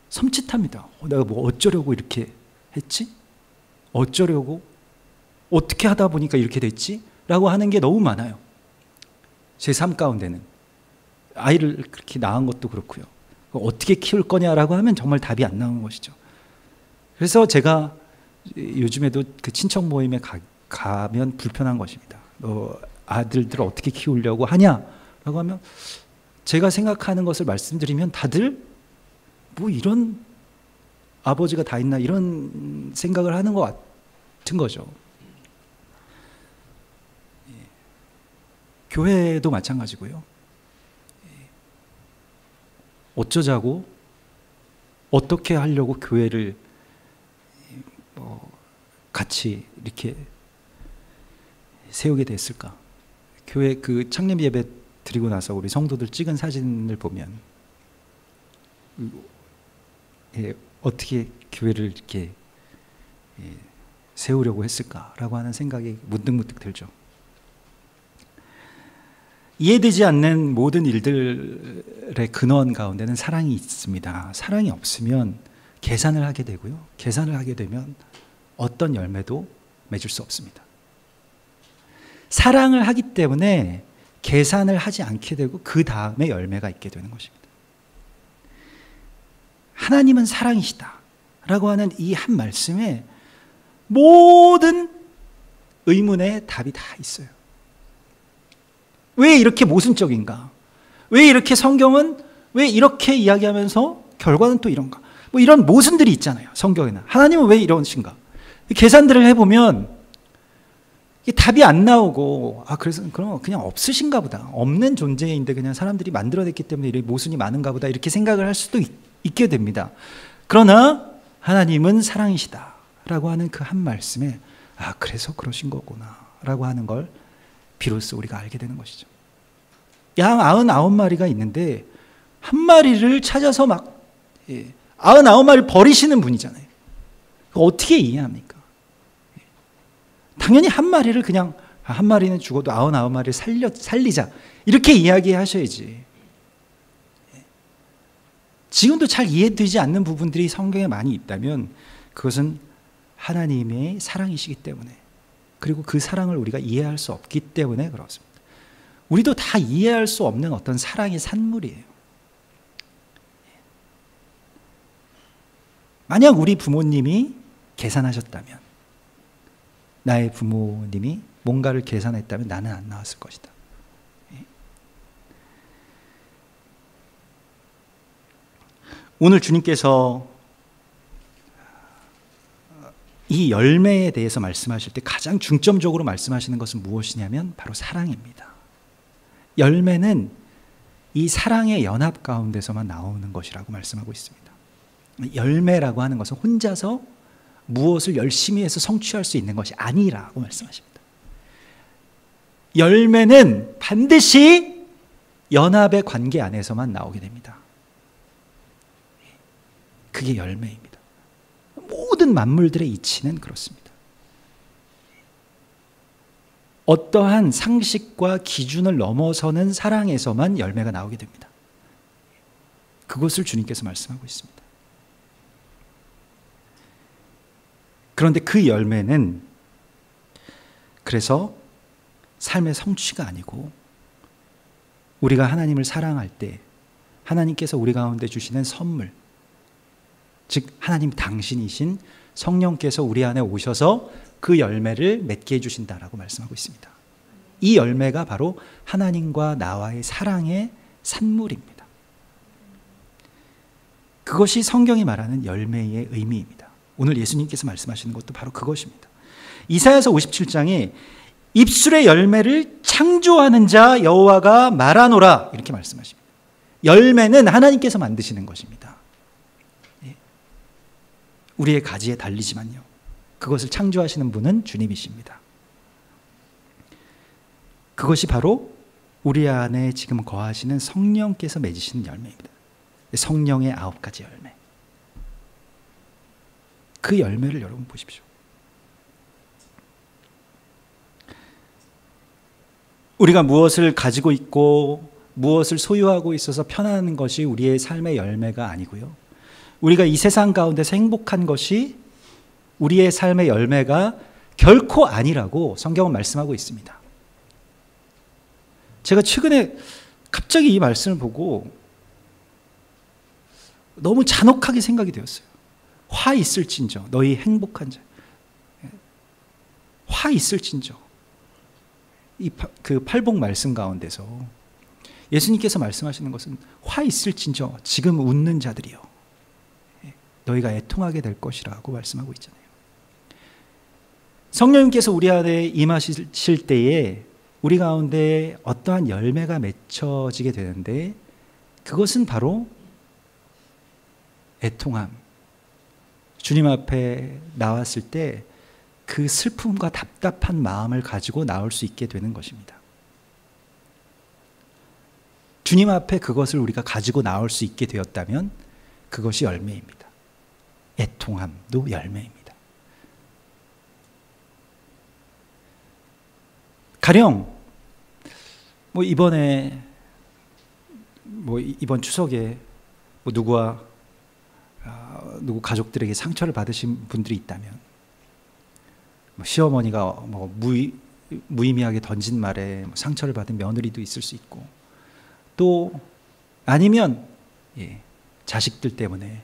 섬찟합니다. 내가 뭐 어쩌려고 이렇게 했지? 어쩌려고? 어떻게 하다 보니까 이렇게 됐지? 라고 하는 게 너무 많아요. 제 삶 가운데는. 아이를 그렇게 낳은 것도 그렇고요. 어떻게 키울 거냐라고 하면 정말 답이 안 나오는 것이죠. 그래서 제가 요즘에도 그 친척 모임에 가면 불편한 것입니다. 너 아들들 어떻게 키우려고 하냐라고 하면, 제가 생각하는 것을 말씀드리면 다들 뭐 이런 아버지가 다 있나, 이런 생각을 하는 것 같은 거죠. 교회도 마찬가지고요. 어쩌자고, 어떻게 하려고 교회를 같이 이렇게 세우게 됐을까? 교회 그 창립 예배 드리고 나서 우리 성도들 찍은 사진을 보면, 어떻게 교회를 이렇게 세우려고 했을까라고 하는 생각이 문득문득 들죠. 이해되지 않는 모든 일들의 근원 가운데는 사랑이 있습니다. 사랑이 없으면 계산을 하게 되고요. 계산을 하게 되면 어떤 열매도 맺을 수 없습니다. 사랑을 하기 때문에 계산을 하지 않게 되고 그 다음에 열매가 있게 되는 것입니다. 하나님은 사랑이시다 라고 하는 이 한 말씀에 모든 의문의 답이 다 있어요. 왜 이렇게 모순적인가? 왜 이렇게 성경은 왜 이렇게 이야기하면서 결과는 또 이런가? 뭐 이런 모순들이 있잖아요. 성경에는. 하나님은 왜 이러신가? 계산들을 해보면 답이 안 나오고, 그래서 그럼 그냥 없으신가 보다. 없는 존재인데 그냥 사람들이 만들어냈기 때문에 이렇게 모순이 많은가 보다. 이렇게 생각을 할 수도 있게 됩니다. 그러나 하나님은 사랑이시다 라고 하는 그 한 말씀에 그래서 그러신 거구나 라고 하는 걸 비로소 우리가 알게 되는 것이죠. 양 99마리가 있는데 한 마리를 찾아서 막 99마리를 버리시는 분이잖아요. 어떻게 이해합니까? 당연히 한 마리를 그냥 한 마리는 죽어도 99마리를 살리자 이렇게 이야기하셔야지. 지금도 잘 이해되지 않는 부분들이 성경에 많이 있다면 그것은 하나님의 사랑이시기 때문에, 그리고 그 사랑을 우리가 이해할 수 없기 때문에 그렇습니다. 우리도 다 이해할 수 없는 어떤 사랑의 산물이에요. 만약 우리 부모님이 계산하셨다면, 나의 부모님이 뭔가를 계산했다면 나는 안 나왔을 것이다. 오늘 주님께서 이 열매에 대해서 말씀하실 때 가장 중점적으로 말씀하시는 것은 무엇이냐면 바로 사랑입니다. 열매는 이 사랑의 연합 가운데서만 나오는 것이라고 말씀하고 있습니다. 열매라고 하는 것은 혼자서 무엇을 열심히 해서 성취할 수 있는 것이 아니라고 말씀하십니다. 열매는 반드시 연합의 관계 안에서만 나오게 됩니다. 그게 열매입니다. 모든 만물들의 이치는 그렇습니다. 어떠한 상식과 기준을 넘어서는 사랑에서만 열매가 나오게 됩니다. 그것을 주님께서 말씀하고 있습니다. 그런데 그 열매는 그래서 삶의 성취가 아니고 우리가 하나님을 사랑할 때 하나님께서 우리 가운데 주시는 선물, 즉 하나님 당신이신 성령께서 우리 안에 오셔서 그 열매를 맺게 해주신다라고 말씀하고 있습니다. 이 열매가 바로 하나님과 나와의 사랑의 산물입니다. 그것이 성경이 말하는 열매의 의미입니다. 오늘 예수님께서 말씀하시는 것도 바로 그것입니다. 이사야서 57장에 입술의 열매를 창조하는 자 여호와가 말하노라 이렇게 말씀하십니다. 열매는 하나님께서 만드시는 것입니다. 우리의 가지에 달리지만요, 그것을 창조하시는 분은 주님이십니다. 그것이 바로 우리 안에 지금 거하시는 성령께서 맺으시는 열매입니다. 성령의 9가지 열매. 그 열매를 여러분 보십시오. 우리가 무엇을 가지고 있고 무엇을 소유하고 있어서 편안한 것이 우리의 삶의 열매가 아니고요, 우리가 이 세상 가운데서 행복한 것이 우리의 삶의 열매가 결코 아니라고 성경은 말씀하고 있습니다. 제가 최근에 갑자기 이 말씀을 보고 너무 잔혹하게 생각이 되었어요. 화 있을진저 너희 행복한 자, 화 있을진저. 그 팔복 말씀 가운데서 예수님께서 말씀하시는 것은 화 있을진저 지금 웃는 자들이요 너희가 애통하게 될 것이라고 말씀하고 있잖아요. 성령님께서 우리 안에 임하실 때에 우리 가운데 어떠한 열매가 맺혀지게 되는데 그것은 바로 애통함. 주님 앞에 나왔을 때 그 슬픔과 답답한 마음을 가지고 나올 수 있게 되는 것입니다. 주님 앞에 그것을 우리가 가지고 나올 수 있게 되었다면 그것이 열매입니다. 애통함도 열매입니다. 가령 뭐 이번에 뭐 이번 추석에 뭐 누구 가족들에게 상처를 받으신 분들이 있다면, 뭐 시어머니가 뭐 무의미하게 던진 말에 상처를 받은 며느리도 있을 수 있고, 또 아니면 자식들 때문에,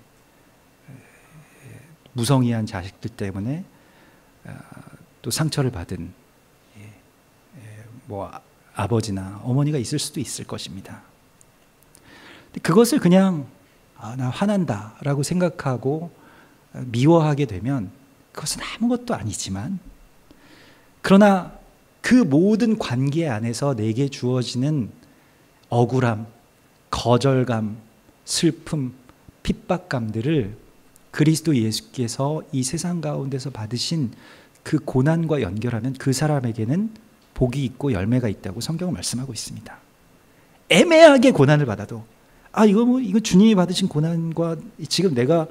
무성의한 자식들 때문에 또 상처를 받은 뭐 아버지나 어머니가 있을 수도 있을 것입니다. 그것을 그냥 나 화난다 라고 생각하고 미워하게 되면 그것은 아무것도 아니지만, 그러나 그 모든 관계 안에서 내게 주어지는 억울함, 거절감, 슬픔, 핍박감들을 그리스도 예수께서 이 세상 가운데서 받으신 그 고난과 연결하면 그 사람에게는 복이 있고 열매가 있다고 성경은 말씀하고 있습니다. 애매하게 고난을 받아도 이거 주님이 받으신 고난과 지금 내가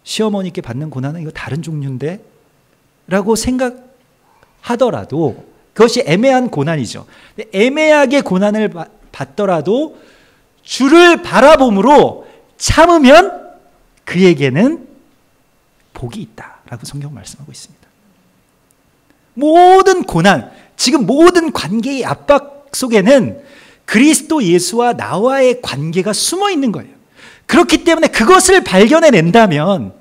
시어머니께 받는 고난은 이거 다른 종류인데 라고 생각하더라도 그것이 애매한 고난이죠. 애매하게 고난을 받더라도 주를 바라봄으로 참으면 그에게는 복이 있다라고 성경 말씀하고 있습니다. 모든 고난, 지금 모든 관계의 압박 속에는 그리스도 예수와 나와의 관계가 숨어 있는 거예요. 그렇기 때문에 그것을 발견해낸다면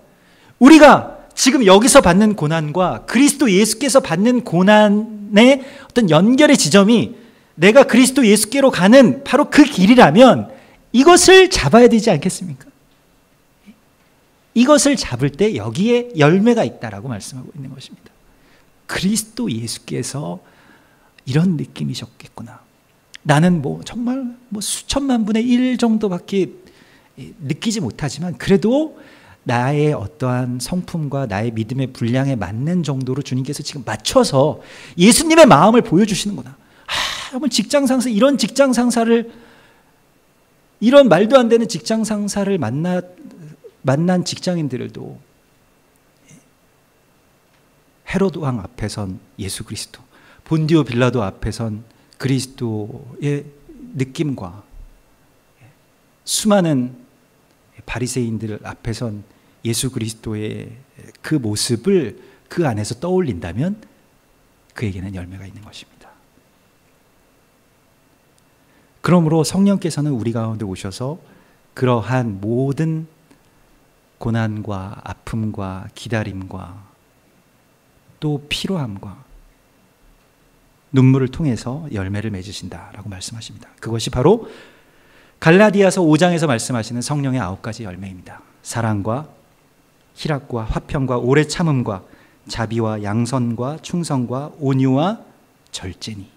우리가 지금 여기서 받는 고난과 그리스도 예수께서 받는 고난의 어떤 연결의 지점이 내가 그리스도 예수께로 가는 바로 그 길이라면 이것을 잡아야 되지 않겠습니까? 이것을 잡을 때 여기에 열매가 있다라고 말씀하고 있는 것입니다. 그리스도 예수께서 이런 느낌이셨겠구나. 나는 정말 수천만 분의 1 정도밖에 느끼지 못하지만 그래도 나의 어떠한 성품과 나의 믿음의 분량에 맞는 정도로 주님께서 지금 맞춰서 예수님의 마음을 보여주시는구나. 직장 상사, 이런 직장 상사를, 이런 말도 안 되는 직장 상사를 만난 직장인들도 헤로드 왕 앞에선 예수 그리스도, 본디오 빌라도 앞에선 그리스도의 느낌과 수많은 바리새인들 앞에선 예수 그리스도의 그 모습을 그 안에서 떠올린다면 그에게는 열매가 있는 것입니다. 그러므로 성령께서는 우리 가운데 오셔서 그러한 모든 고난과 아픔과 기다림과 또 피로함과 눈물을 통해서 열매를 맺으신다라고 말씀하십니다. 그것이 바로 갈라디아서 5장에서 말씀하시는 성령의 9가지 열매입니다. 사랑과 희락과 화평과 오래 참음과 자비와 양선과 충성과 온유와 절제니.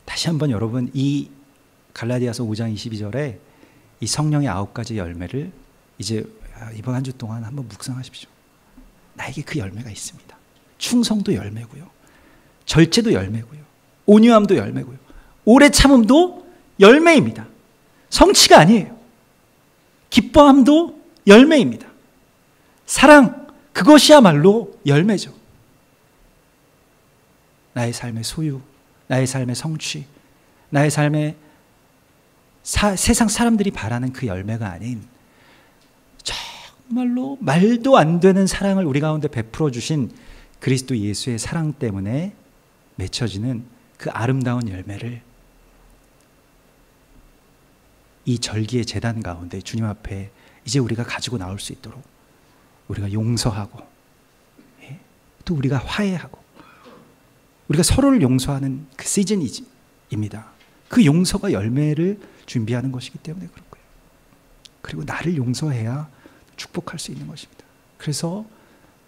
다시 한번 여러분, 이 갈라디아서 5장 22절에 이 성령의 9가지 열매를 이제 이번 한 주 동안 한번 묵상하십시오. 나에게 그 열매가 있습니다. 충성도 열매고요, 절제도 열매고요, 온유함도 열매고요, 오래 참음도 열매입니다. 성취가 아니에요. 기뻐함도 열매입니다. 사랑, 그것이야말로 열매죠. 나의 삶의 소유, 나의 삶의 성취, 나의 삶의 세상 사람들이 바라는 그 열매가 아닌 정말로 말도 안 되는 사랑을 우리 가운데 베풀어 주신 그리스도 예수의 사랑 때문에 맺혀지는 그 아름다운 열매를 이 절기의 제단 가운데 주님 앞에 이제 우리가 가지고 나올 수 있도록 우리가 용서하고, 또 우리가 화해하고, 우리가 서로를 용서하는 그 시즌입니다. 그 용서가 열매를 준비하는 것이기 때문에 그럴 거예요. 그리고 나를 용서해야 축복할 수 있는 것입니다. 그래서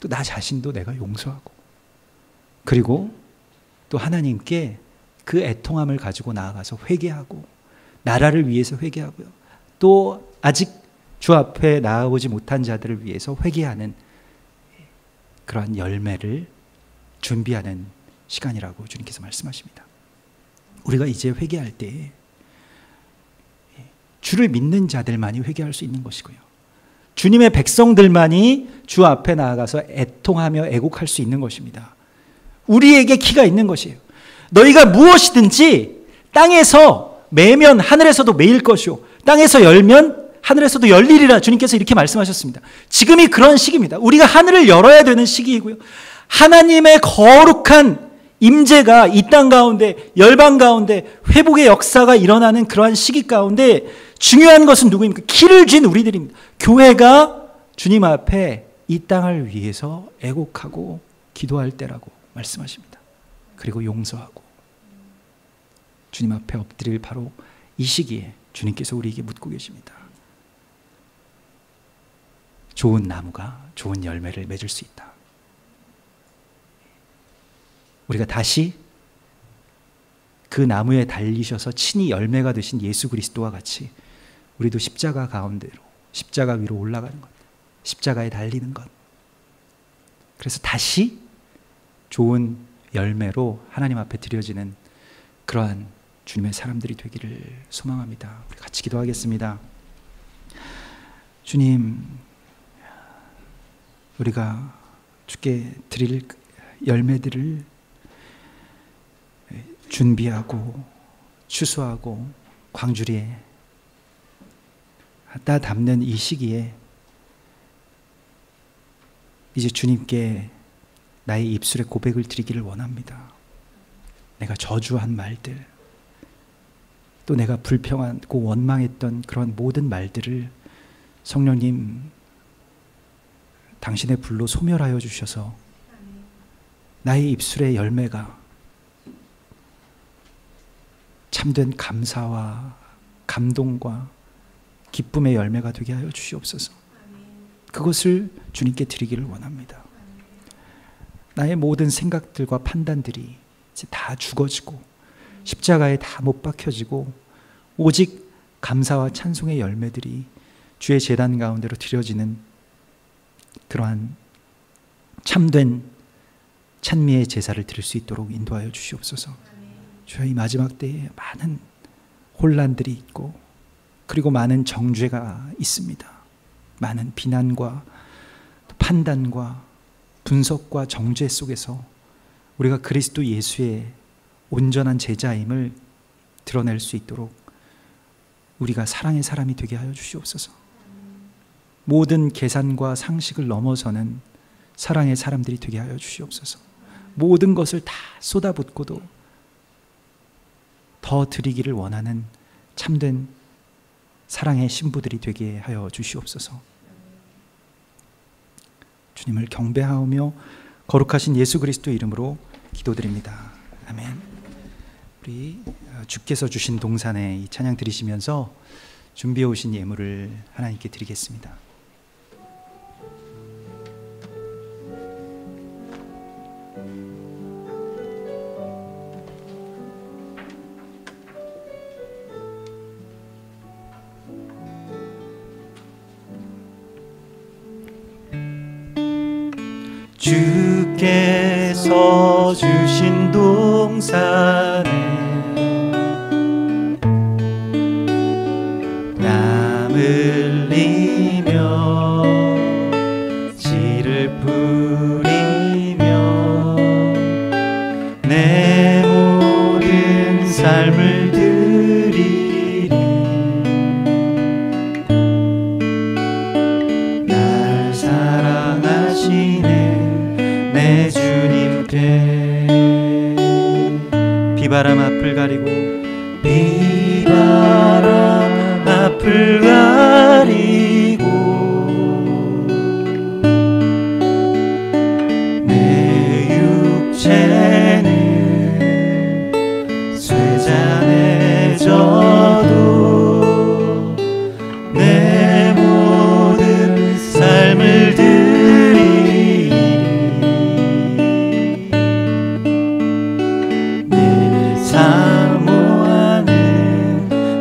또 나 자신도 내가 용서하고, 그리고 또 하나님께 그 애통함을 가지고 나아가서 회개하고, 나라를 위해서 회개하고요, 또 아직 주 앞에 나아오지 못한 자들을 위해서 회개하는 그러한 열매를 준비하는 시간이라고 주님께서 말씀하십니다. 우리가 이제 회개할 때 주를 믿는 자들만이 회개할 수 있는 것이고요, 주님의 백성들만이 주 앞에 나아가서 애통하며 애곡할 수 있는 것입니다. 우리에게 키가 있는 것이에요. 너희가 무엇이든지 땅에서 매면 하늘에서도 매일 것이요 땅에서 열면 하늘에서도 열리리라. 주님께서 이렇게 말씀하셨습니다. 지금이 그런 시기입니다. 우리가 하늘을 열어야 되는 시기이고요. 하나님의 거룩한 임재가 이 땅 가운데, 열방 가운데 회복의 역사가 일어나는 그러한 시기 가운데 중요한 것은 누구입니까? 길을 쥔 우리들입니다. 교회가 주님 앞에 이 땅을 위해서 애곡하고 기도할 때라고 말씀하십니다. 그리고 용서하고 주님 앞에 엎드릴 바로 이 시기에 주님께서 우리에게 묻고 계십니다. 좋은 나무가 좋은 열매를 맺을 수 있다. 우리가 다시 그 나무에 달리셔서 친히 열매가 되신 예수 그리스도와 같이 우리도 십자가 가운데로, 십자가 위로 올라가는 것, 십자가에 달리는 것. 그래서 다시 좋은 열매로 하나님 앞에 드려지는 그러한 주님의 사람들이 되기를 소망합니다. 우리 같이 기도하겠습니다. 주님, 우리가 주께 드릴 열매들을 준비하고 추수하고 광주리에 갖다 담는 이 시기에 이제 주님께 나의 입술에 고백을 드리기를 원합니다. 내가 저주한 말들, 또 내가 불평하고 원망했던 그런 모든 말들을 성령님 당신의 불로 소멸하여 주셔서 나의 입술의 열매가 참된 감사와 감동과 기쁨의 열매가 되게 하여 주시옵소서. 그것을 주님께 드리기를 원합니다. 나의 모든 생각들과 판단들이 이제 다 죽어지고 십자가에 다 못 박혀지고 오직 감사와 찬송의 열매들이 주의 제단 가운데로 드려지는 그러한 참된 찬미의 제사를 드릴 수 있도록 인도하여 주시옵소서. 주여, 이 마지막 때에 많은 혼란들이 있고 그리고 많은 정죄가 있습니다. 많은 비난과 판단과 분석과 정죄 속에서 우리가 그리스도 예수의 온전한 제자임을 드러낼 수 있도록 우리가 사랑의 사람이 되게 하여 주시옵소서. 모든 계산과 상식을 넘어서는 사랑의 사람들이 되게 하여 주시옵소서. 모든 것을 다 쏟아붓고도 더 드리기를 원하는 참된 사랑의 신부들이 되게 하여 주시옵소서. 주님을 경배하며 거룩하신 예수 그리스도의 이름으로 기도드립니다. 아멘. 우리 주께서 주신 동산에 이 찬양 드리시면서 준비해 오신 예물을 하나님께 드리겠습니다. 주께서 주신 동산에 땀 흘리며 씨를 뿌리며 내 모든 삶을 드리리. 날 사랑하시네 내 주님께. 비바람 앞을 가리고 비바람 앞을 가리고 내 육체는 쇠잔해져도 내 모든 삶을 사모하는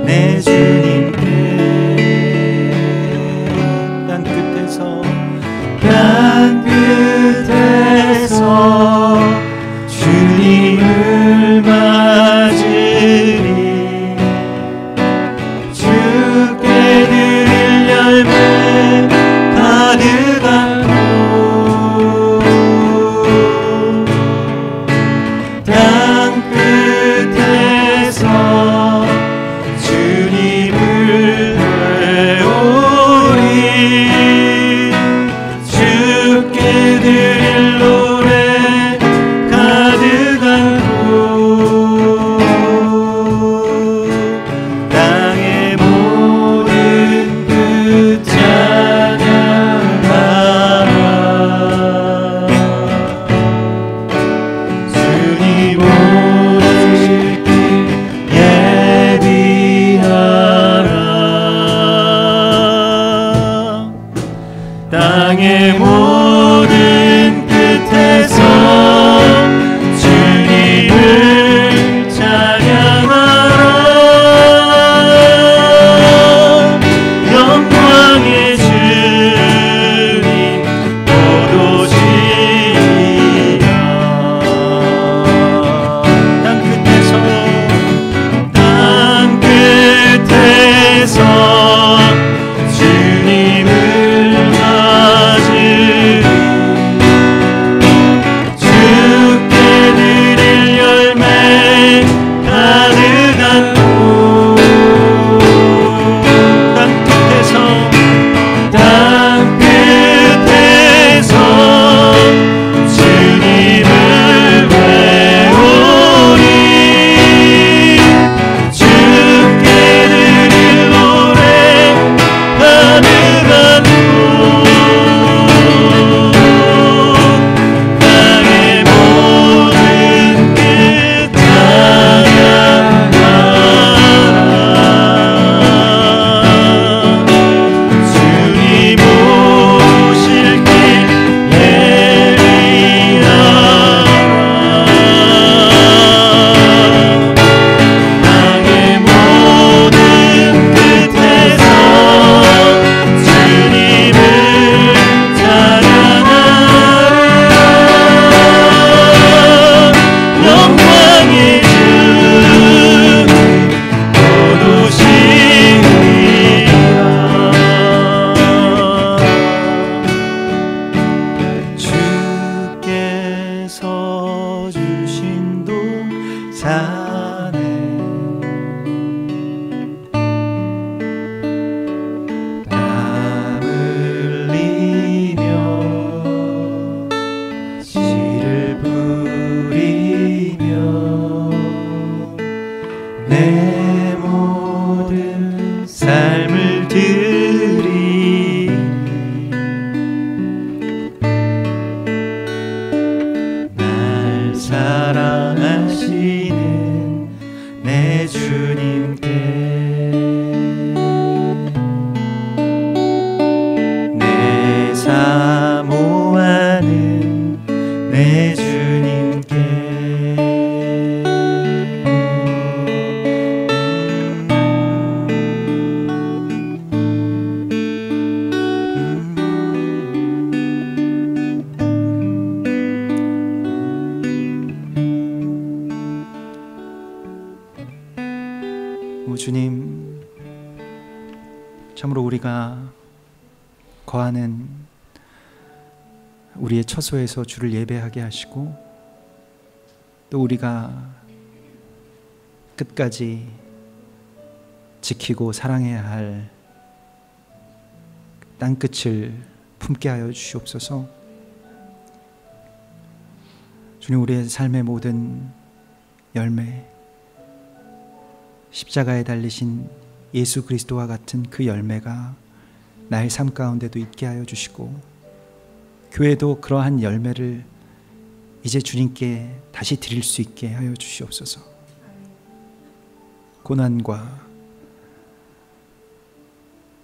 내 주님께 내 모든 삶을 드리니 날 사랑하시는 내 주님께 내 사모하는 내 주님께 주님, 참으로 우리가 거하는 우리의 처소에서 주를 예배하게 하시고 또 우리가 끝까지 지키고 사랑해야 할 땅끝을 품게 하여 주시옵소서. 주님, 우리의 삶의 모든 열매, 십자가에 달리신 예수 그리스도와 같은 그 열매가 나의 삶 가운데도 있게 하여 주시고 교회도 그러한 열매를 이제 주님께 다시 드릴 수 있게 하여 주시옵소서. 고난과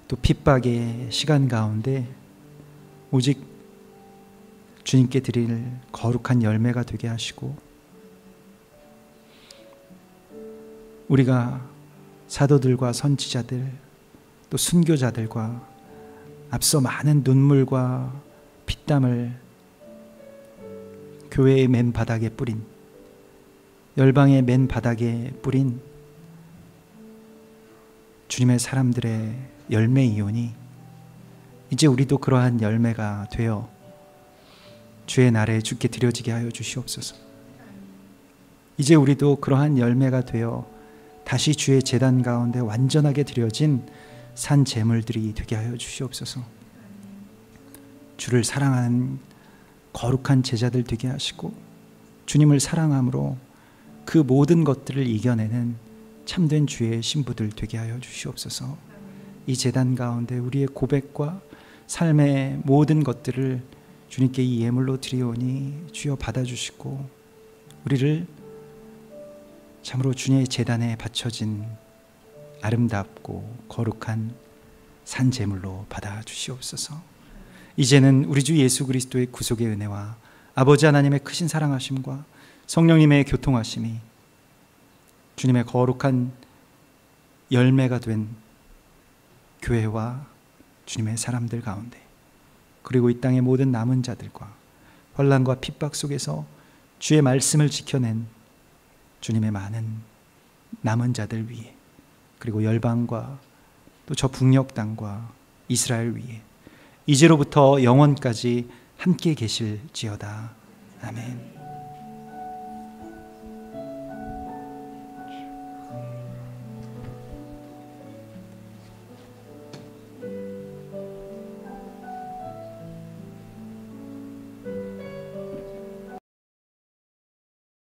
또 핍박의 시간 가운데 오직 주님께 드릴 거룩한 열매가 되게 하시고 우리가 사도들과 선지자들 또 순교자들과 앞서 많은 눈물과 피땀을 교회의 맨 바닥에 뿌린, 열방의 맨 바닥에 뿌린 주님의 사람들의 열매이오니 이제 우리도 그러한 열매가 되어 주의 날에 주께 드려지게 하여 주시옵소서. 이제 우리도 그러한 열매가 되어 다시 주의 제단 가운데 완전하게 드려진 산 제물들이 되게 하여 주시옵소서. 주를 사랑하는 거룩한 제자들 되게 하시고 주님을 사랑함으로 그 모든 것들을 이겨내는 참된 주의 신부들 되게 하여 주시옵소서. 이 제단 가운데 우리의 고백과 삶의 모든 것들을 주님께 이 예물로 드리오니 주여 받아주시고 우리를 참으로 주님의 제단에 바쳐진 아름답고 거룩한 산 제물로 받아 주시옵소서. 이제는 우리 주 예수 그리스도의 구속의 은혜와 아버지 하나님의 크신 사랑하심과 성령님의 교통하심이 주님의 거룩한 열매가 된 교회와 주님의 사람들 가운데 그리고 이 땅의 모든 남은 자들과 환난과 핍박 속에서 주의 말씀을 지켜낸 주님의 많은 남은 자들 위에 그리고 열방과 또 저 북녘 땅과 이스라엘 위에 이제로부터 영원까지 함께 계실지어다. 아멘.